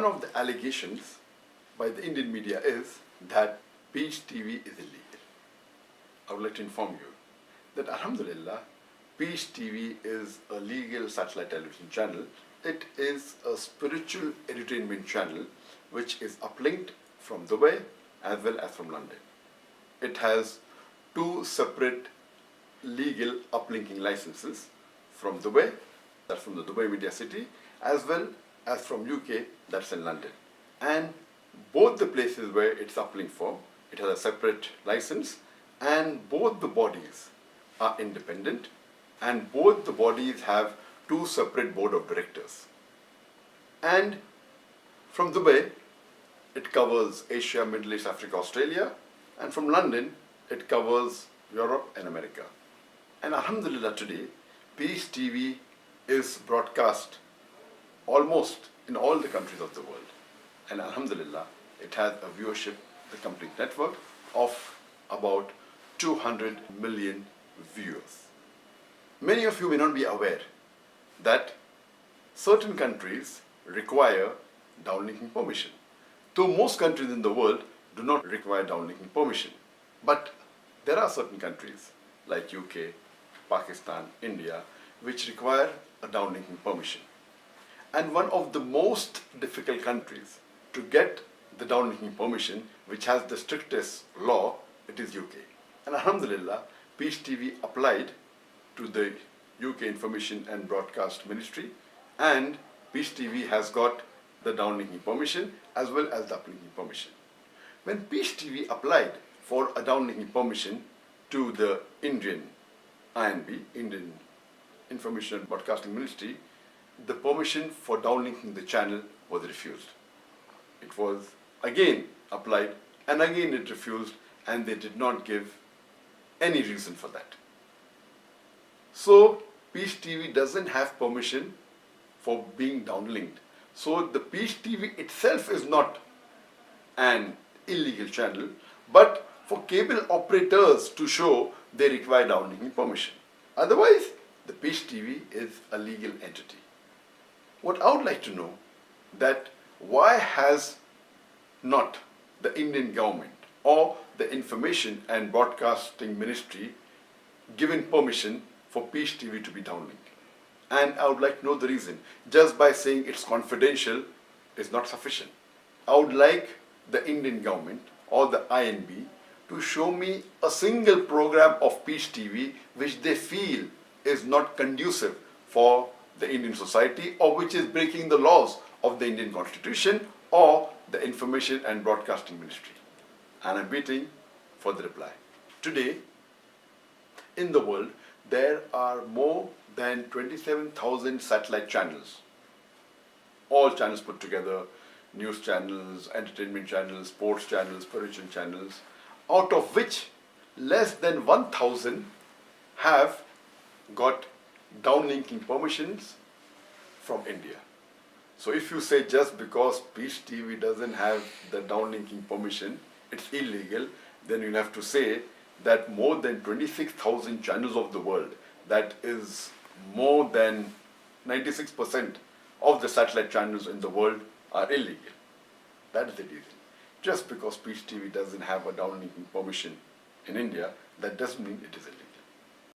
of the allegations by the Indian media is that Peach TV is illegal. I would like to inform you that Alhamdulillah, Peach TV is a legal satellite television channel. It is a spiritual entertainment channel which is uplinked from Dubai as well as from London. It has two separate legal uplinking licenses from Dubai, that's from the Dubai Media City, as well as from UK, that's in London. And both the places where it's uplinked from, it has a separate license, and both the bodies are independent, and both the bodies have two separate board of directors. And from Dubai, it covers Asia, Middle East, Africa, Australia, and from London, it covers Europe and America. And Alhamdulillah, today, Peace TV is broadcast almost in all the countries of the world. And Alhamdulillah, it has a viewership, the complete network, of about 200 million viewers. Many of you may not be aware that certain countries require downlinking permission. Though most countries in the world do not require downlinking permission. But there are certain countries like UK, Pakistan, India, which require a downlinking permission. And one of the most difficult countries to get the downlinking permission, which has the strictest law, it is UK. And Alhamdulillah, Peace TV applied to the UK Information and Broadcast Ministry, and Peace TV has got the downlinking permission as well as the uplinking permission. When Peace TV applied for a downlinking permission to the Indian INB, Indian Information and Broadcasting Ministry, the permission for downlinking the channel was refused. It was again applied and again it refused, and they did not give any reason for that. So Peace TV doesn't have permission for being downlinked. So the Peace TV itself is not an illegal channel, but for cable operators to show, they require downlinking permission. Otherwise, the Peace TV is a legal entity. What I would like to know that why has not the Indian government or the Information and Broadcasting Ministry given permission for Peace TV to be downlinked? And I would like to know the reason. Just by saying it's confidential is not sufficient. I would like the Indian government or the INB to show me a single program of Peace TV which they feel is not conducive for the Indian society or which is breaking the laws of the Indian Constitution or the Information and Broadcasting Ministry. And I'm waiting for the reply. Today, in the world, there are more than 27,000 satellite channels. All channels put together, news channels, entertainment channels, sports channels, spiritual channels, out of which less than 1,000 have got downlinking permissions from India. So if you say just because Peace TV doesn't have the downlinking permission, it's illegal, then you'll have to say that more than 26,000 channels of the world, that is more than 96% of the satellite channels in the world, are illegal. That is the reason. Just because Peace TV doesn't have a downlinking permission in India, that doesn't mean it is illegal.